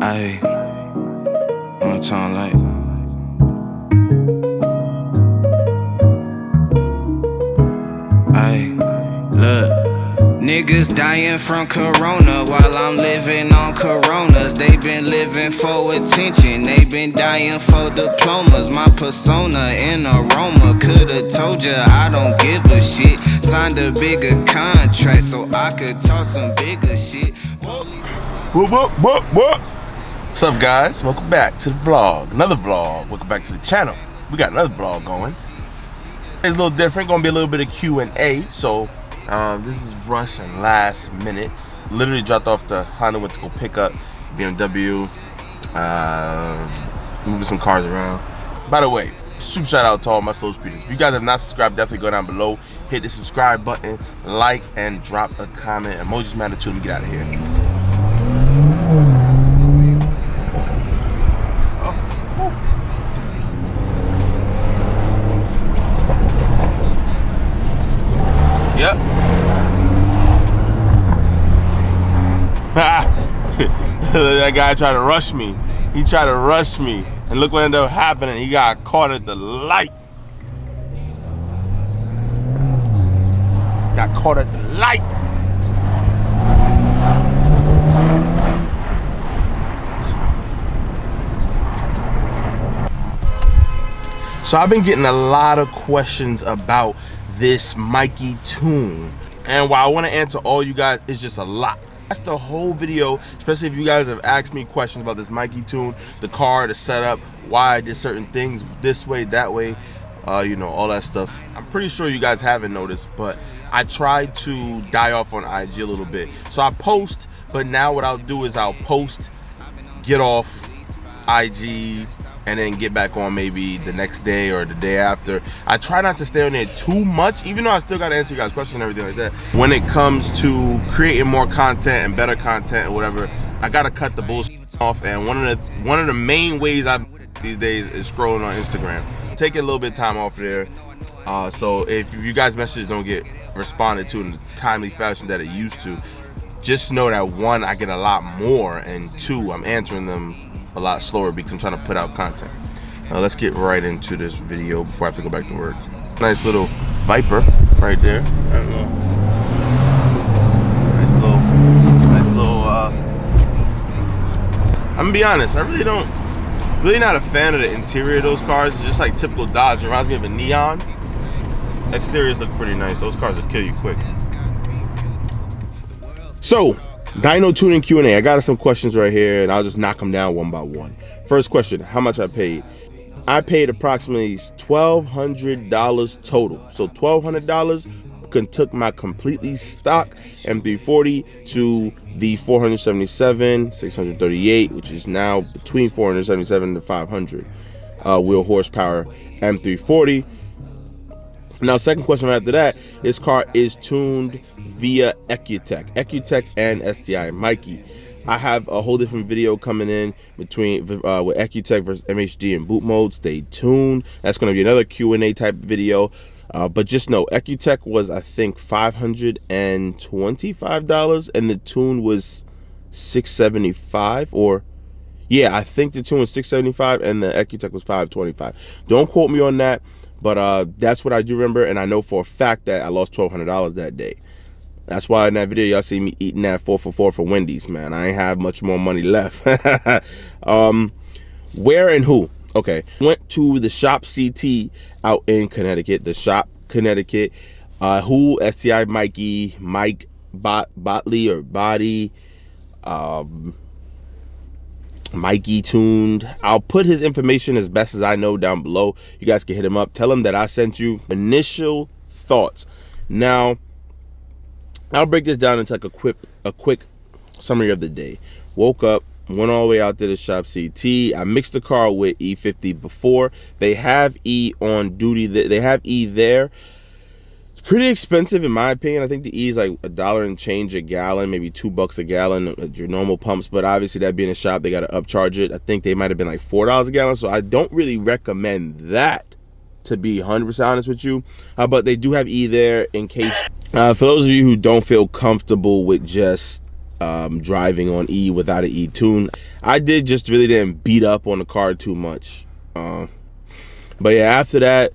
Ayy, one time like. Ayy, look. Niggas dying from corona while I'm living on coronas. They been living for attention, they been dying for diplomas. My persona in aroma, coulda told ya I don't give a shit. Signed a bigger contract so I could talk some bigger shit. What's up, guys? Welcome back to the vlog. Another vlog. Welcome back to the channel. We got another vlog going. It's a little different. Gonna be a little bit of Q&A. So this is rush and last minute. Literally dropped off the Honda, went to go pick up BMW. Moving some cars around. By the way, super shout out to all my slow speeders. If you guys have not subscribed, definitely go down below, hit the subscribe button, like, and drop a comment. Emojis matter too. Let me get out of here. Yep. That guy tried to rush me. He tried to rush me. And look what ended up happening. He got caught at the light. Got caught at the light. So I've been getting a lot of questions about this Mikey tune, and while I want to answer all you guys, it's just a lot. That's the whole video, especially if you guys have asked me questions about this Mikey tune, the car, the setup, why I did certain things this way, that way, you know, all that stuff. I'm pretty sure you guys haven't noticed, but I tried to die off on IG a little bit. So I post, but now what I'll do is I'll post, get off IG, and then get back on maybe the next day or the day after. I try not to stay on there too much, even though I still gotta answer you guys' questions and everything like that. When it comes to creating more content and better content or whatever, I gotta cut the bullshit off. And one of the main ways these days is scrolling on Instagram. Taking a little bit of time off there. So if you guys' messages don't get responded to in the timely fashion that it used to, just know that one, I get a lot more, and two, I'm answering them a lot slower because I'm trying to put out content. Let's get right into this video before I have to go back to work. Nice little Viper right there. I don't know. Nice little. I'm gonna be honest. I really not a fan of the interior of those cars. It's just like typical Dodge. It reminds me of a Neon. Exteriors look pretty nice. Those cars will kill you quick. So, Dyno tuning Q&A. I got some questions right here, and I'll just knock them down one by one. First question: how much I paid? I paid approximately $1,200 total. So $1,200 took my completely stock M340 to the 477, 638, which is now between 477 to 500 wheel horsepower M340. Now, second question after that, this car is tuned via Ecutech and STI Mikey. I have a whole different video coming in between with Ecutech versus MHD and boot mode. Stay tuned. That's going to be another Q&A type video. But just know, Ecutech was, I think, $525, and the tune was $675. Or yeah, I think the tune was $675, and the Ecutech was $525. Don't quote me on that. But that's what I do remember, and I know for a fact that I lost $1,200 that day. That's why in that video y'all see me eating that 4 for 4 for Wendy's, man. I ain't have much more money left. Where and who? Okay, went to the Shop CT out in Connecticut. The Shop Connecticut. Who? STI Mikey, Mike Botley or Body. Mikey tuned. I'll put his information as best as I know down below. You guys can hit him up. Tell him that I sent you initial thoughts. Now, I'll break this down into like a quick summary of the day. Woke up, went all the way out to the Shop CT. I mixed the car with E50 before. They have E on duty. They have E there. Pretty expensive in my opinion. I think the E is like $1 and change a gallon, maybe $2 a gallon at your normal pumps, but obviously that being a shop, they got to upcharge it. I think they might have been like $4 a gallon, so I don't really recommend that, to be 100% honest with you. But they do have E there in case. For those of you who don't feel comfortable with just driving on E without an E tune. I just really didn't beat up on the car too much. But yeah, after that,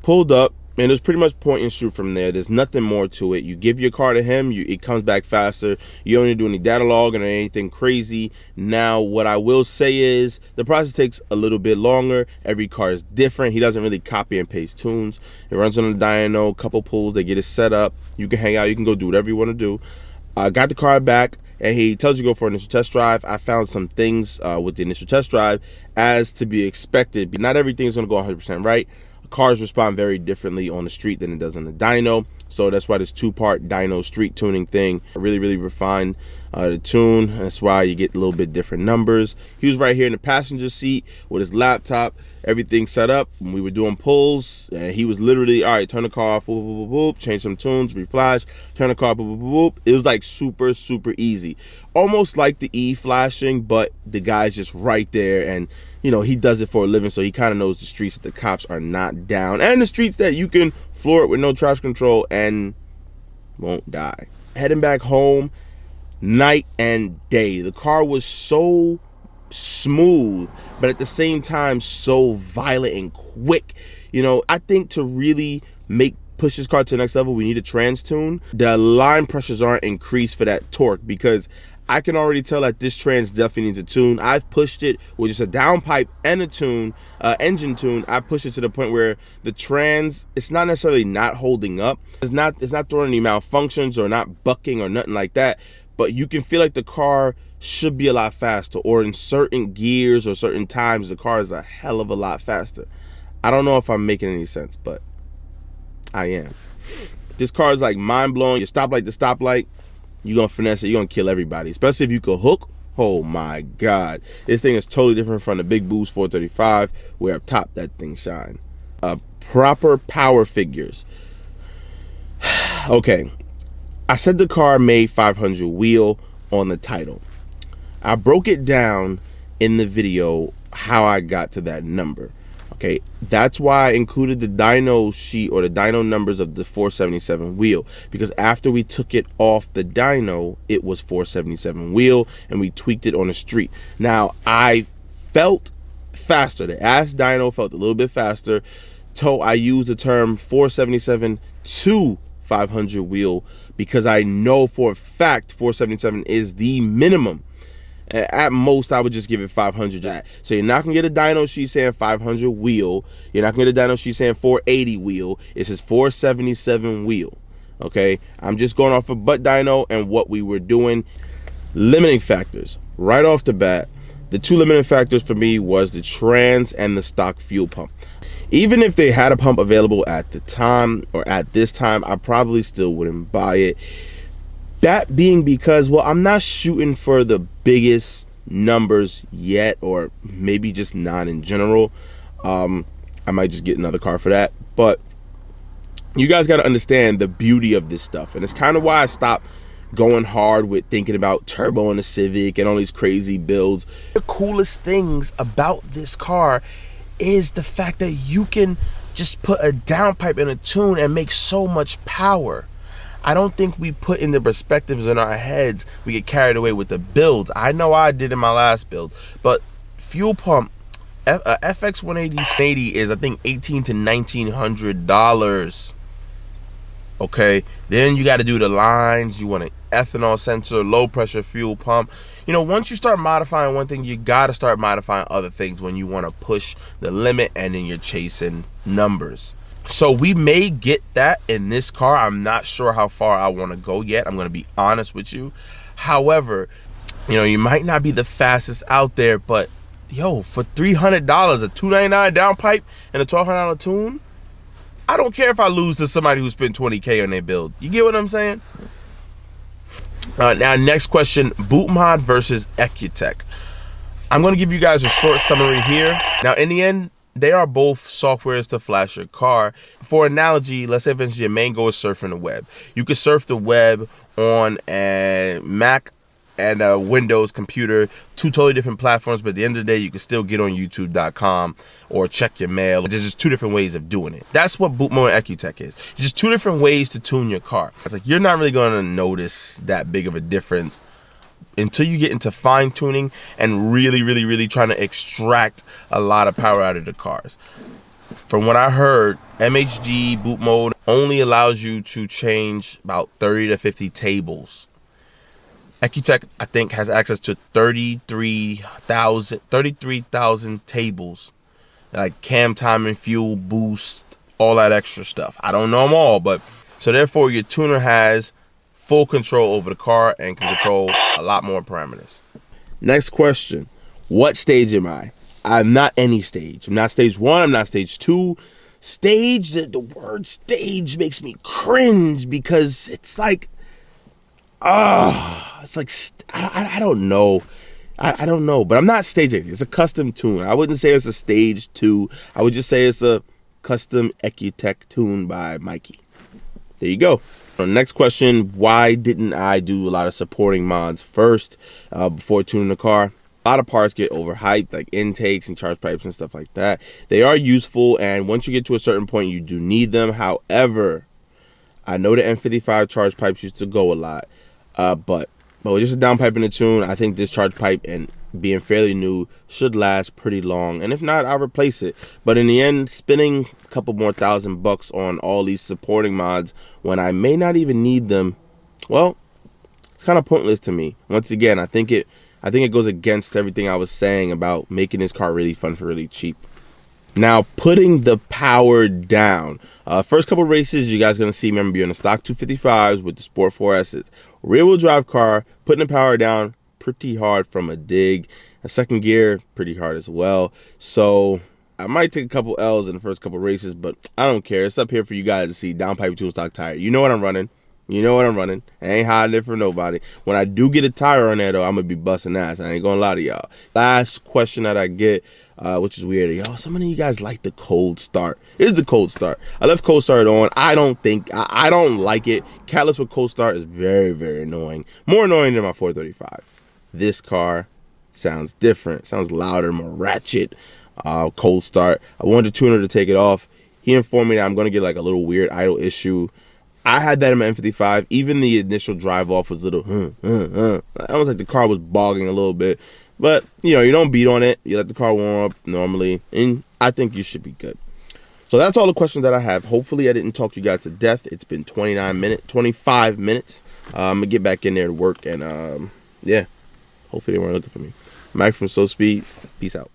pulled up, and it was pretty much point and shoot from there. There's nothing more to it. You give your car to him, it comes back faster. You don't need to do any data logging or anything crazy. Now, what I will say is the process takes a little bit longer. Every car is different. He doesn't really copy and paste tunes. It runs on the dyno, couple pulls, they get it set up. You can hang out, you can go do whatever you want to do. I got the car back, and he tells you to go for an initial test drive. I found some things with the initial test drive as to be expected. Not everything's going to go 100% right. Cars respond very differently on the street than it does on the dyno. So that's why this two-part dyno street tuning thing really refined the tune. That's why you get a little bit different numbers. He was right here in the passenger seat with his laptop, everything set up. When we were doing pulls, and he was literally, all right, turn the car off, boop, boop, boop, boop, change some tunes, reflash, turn the car, boop, boop, boop, boop. It was like super easy. Almost like the E flashing, but the guy's just right there, and you know, he does it for a living, so he kind of knows the streets that the cops are not down, and the streets that you can floor it with no traction control and won't die. Heading back home, night and day. The car was so smooth, but at the same time so violent and quick. You know, I think to really push this car to the next level, we need a trans tune. The line pressures aren't increased for that torque, because I can already tell that this trans definitely needs a tune. I've pushed it with just a downpipe and a tune, engine tune. I pushed it to the point where the trans, it's not necessarily not holding up. It's not throwing any malfunctions or not bucking or nothing like that. But you can feel like the car should be a lot faster, or in certain gears or certain times, the car is a hell of a lot faster. I don't know if I'm making any sense, but I am. This car is like mind-blowing. Your stoplight to stoplight, you're gonna finesse it, you're gonna kill everybody, especially if you could hook. Oh my god, this thing is totally different from the big boost 435, where up top that thing shine. Proper power figures. Okay, I said the car made 500 wheel on the title. I broke it down in the video how I got to that number. Okay, that's why I included the dyno sheet or the dyno numbers of the 477 wheel, because after we took it off the dyno, it was 477 wheel, and we tweaked it on the street. Now, I felt faster. The ass dyno felt a little bit faster. So I used the term 477 to 500 wheel, because I know for a fact 477 is the minimum. At most, I would just give it 500. So you're not gonna get a dyno sheet saying 500 wheel. You're not gonna get a dyno sheet saying 480 wheel. It says 477 wheel. Okay, I'm just going off of butt dyno and what we were doing. Limiting factors right off the bat. The two limiting factors for me was the trans and the stock fuel pump. Even if they had a pump available at the time or at this time, I probably still wouldn't buy it. That being because, well, I'm not shooting for the biggest numbers yet, or maybe just not in general. I might just get another car for that. But you guys got to understand the beauty of this stuff. And it's kind of why I stopped going hard with thinking about turbo in the Civic and all these crazy builds. The coolest things about this car is the fact that you can just put a downpipe in a tune and make so much power. I don't think we put in the perspectives in our heads. We get carried away with the builds. I know I did in my last build, but fuel pump, FX 180 is I think $1,800 to $1,900. Okay, then you got to do the lines. You want an ethanol sensor, low pressure fuel pump. You know, once you start modifying one thing, you got to start modifying other things when you want to push the limit and then you're chasing numbers. So we may get that in this car. I'm not sure how far I want to go yet. I'm going to be honest with you. However, you know, you might not be the fastest out there, but yo, for $300, a $299 downpipe and a $1,200 tune, I don't care if I lose to somebody who spent $20K on their build. You get what I'm saying? Now, next question, boot mod versus Ecutech. I'm going to give you guys a short summary here. Now, in the end, they are both softwares to flash your car. For analogy, let's say for instance your main goal is surfing the web. You can surf the web on a Mac and a Windows computer, two totally different platforms, but at the end of the day, you can still get on YouTube.com or check your mail. There's just two different ways of doing it. That's what boot mode and Ecutech is. It's just two different ways to tune your car. It's like you're not really going to notice that big of a difference until you get into fine tuning and really trying to extract a lot of power out of the cars. From what I heard, MHD boot mode only allows you to change about 30 to 50 tables. Ecutech, I think, has access to 33,000 tables, like cam timing, fuel boost, all that extra stuff. I don't know them all, but so therefore your tuner has full control over the car and can control a lot more parameters. Next question, what stage am I? I'm not any stage. I'm not stage 1, I'm not stage 2. Stage, the word stage makes me cringe because it's like, it's like, I don't know. I don't know, but I'm not stage 8. It's a custom tune. I wouldn't say it's a stage 2. I would just say it's a custom Ecutech tune by Mikey. There you go. Next question, why didn't I do a lot of supporting mods first before tuning the car? A lot of parts get overhyped, like intakes and charge pipes and stuff like that. They are useful, and once you get to a certain point, you do need them. However, I know the M55 charge pipes used to go a lot, but with just a downpipe in the tune, I think this charge pipe and being fairly new should last pretty long. And if not, I'll replace it. But in the end, spending a couple more $1,000 on all these supporting mods when I may not even need them, well, it's kind of pointless to me. Once again, I think it goes against everything I was saying about making this car really fun for really cheap. Now, putting the power down. First couple races, you guys are going to see me be on the stock 255s with the Sport 4Ss. Rear-wheel drive car, putting the power down pretty hard from a dig. A second gear, pretty hard as well. So I might take a couple L's in the first couple races, but I don't care. It's up here for you guys to see. Downpipe tool stock tire. You know what I'm running. You know what I'm running. I ain't hiding it from nobody. When I do get a tire on there, though, I'm going to be busting ass. I ain't going to lie to y'all. Last question that I get, which is weird. Y'all, some of you guys like the cold start. It's the cold start. I left cold start on. I don't like it. Catalyst with cold start is very annoying. More annoying than my 435. This car sounds different. Sounds louder, more ratchet. Cold start. I wanted the tuner to take it off. He informed me that I'm going to get like a little weird idle issue. I had that in my M55. Even the initial drive off was a little, almost like the car was bogging a little bit. But, you know, you don't beat on it. You let the car warm up normally. And I think you should be good. So that's all the questions that I have. Hopefully I didn't talk you guys to death. It's been 25 minutes. I'm going to get back in there to work. And, yeah, hopefully they weren't looking for me. Mike from So Speed. Peace out.